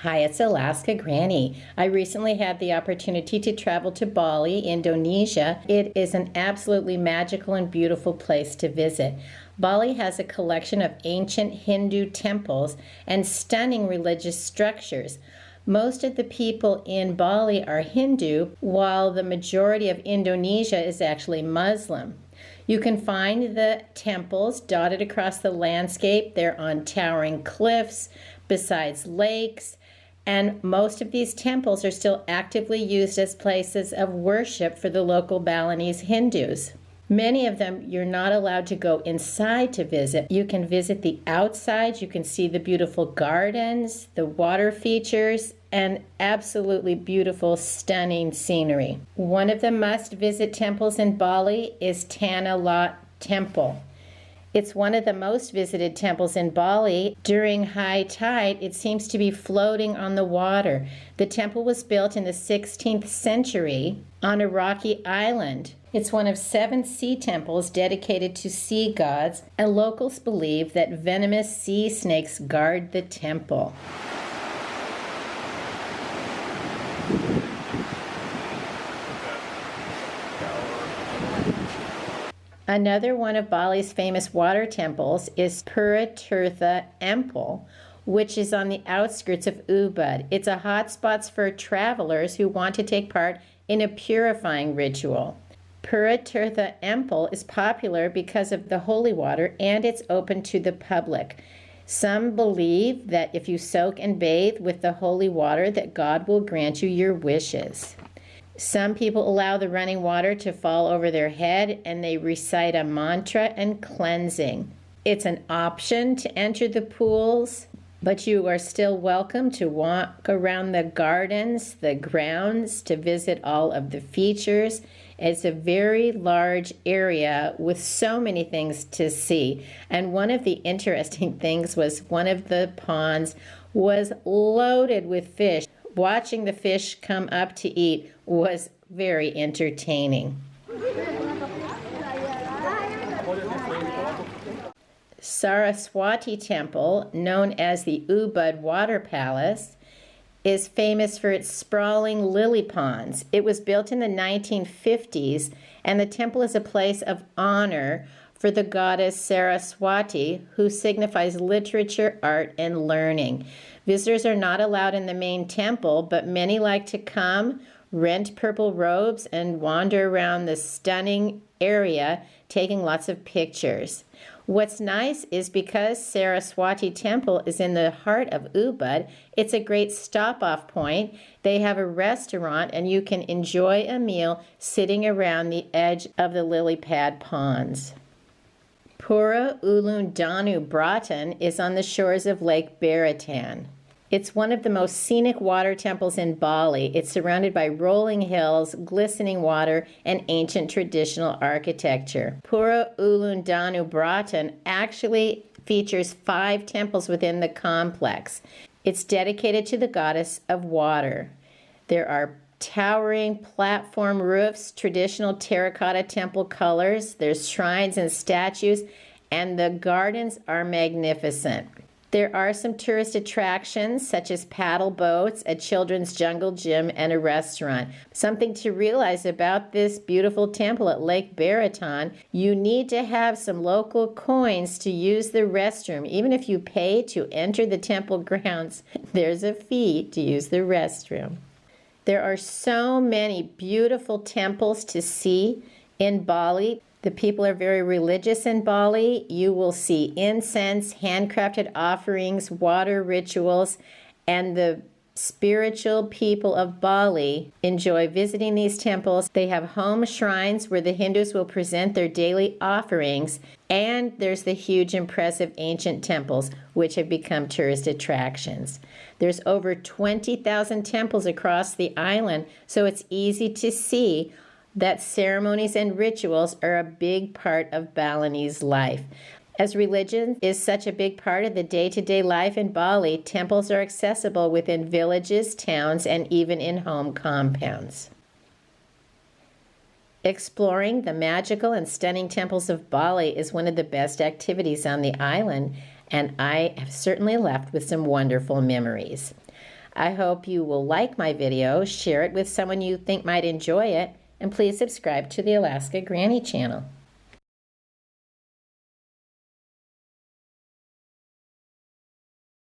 Hi, it's Alaska Granny. I recently had the opportunity to travel to Bali, Indonesia. It is an absolutely magical and beautiful place to visit. Bali has a collection of ancient Hindu temples and stunning religious structures. Most of the people in Bali are Hindu, while the majority of Indonesia is actually Muslim. You can find the temples dotted across the landscape. They're on towering cliffs, besides lakes, and most of these temples are still actively used as places of worship for the local Balinese Hindus. Many of them you're not allowed to go inside to visit. You can visit the outside. You can see the beautiful gardens, the water features, and absolutely beautiful, stunning scenery. One of the must-visit temples in Bali is Tanal Lot Temple. It's one of the most visited temples in Bali. During high tide, it seems to be floating on the water. The temple was built in the 16th century on a rocky island. It's one of 7 sea temples dedicated to sea gods, and locals believe that venomous sea snakes guard the temple. Another one of Bali's famous water temples is Pura Tirta Empul, which is on the outskirts of Ubud. It's a hot spot for travelers who want to take part in a purifying ritual. Pura Tirta Empul is popular because of the holy water, and it's open to the public. Some believe that if you soak and bathe with the holy water, that God will grant you your wishes. Some people allow the running water to fall over their head, and they recite a mantra and cleansing. It's an option to enter the pools, but you are still welcome to walk around the gardens, the grounds, to visit all of the features. It's a very large area with so many things to see. And one of the interesting things was one of the ponds was loaded with fish. Watching the fish come up to eat was very entertaining. Saraswati Temple, known as the Ubud Water Palace, is famous for its sprawling lily ponds. It was built in the 1950s, and the temple is a place of honor for the goddess Saraswati, who signifies literature, art, and learning. Visitors are not allowed in the main temple, but many like to come, rent purple robes, and wander around the stunning area, taking lots of pictures. What's nice is because Saraswati Temple is in the heart of Ubud, it's a great stop-off point. They have a restaurant, and you can enjoy a meal sitting around the edge of the lily pad ponds. Pura Ulun Danu Beratan is on the shores of Lake Beratan. It's one of the most scenic water temples in Bali. It's surrounded by rolling hills, glistening water, and ancient traditional architecture. Pura Ulun Danu Beratan actually features 5 temples within the complex. It's dedicated to the goddess of water. There are towering platform roofs, traditional terracotta temple colors. There's shrines and statues, and the gardens are magnificent. There are some tourist attractions such as paddle boats, a children's jungle gym, and a restaurant. Something to realize about this beautiful temple at Lake Beratan, you need to have some local coins to use the restroom. Even if you pay to enter the temple grounds, there's a fee to use the restroom. There are so many beautiful temples to see in Bali. The people are very religious in Bali. You will see incense, handcrafted offerings, water rituals, and the spiritual people of Bali enjoy visiting these temples. They have home shrines where the Hindus will present their daily offerings, and there's the huge, impressive ancient temples, which have become tourist attractions. There's over 20,000 temples across the island, so it's easy to see that ceremonies and rituals are a big part of Balinese life. As religion is such a big part of the day-to-day life in Bali, temples are accessible within villages, towns, and even in home compounds. Exploring the magical and stunning temples of Bali is one of the best activities on the island, and I have certainly left with some wonderful memories. I hope you will like my video, share it with someone you think might enjoy it, and please subscribe to the Alaska Granny channel.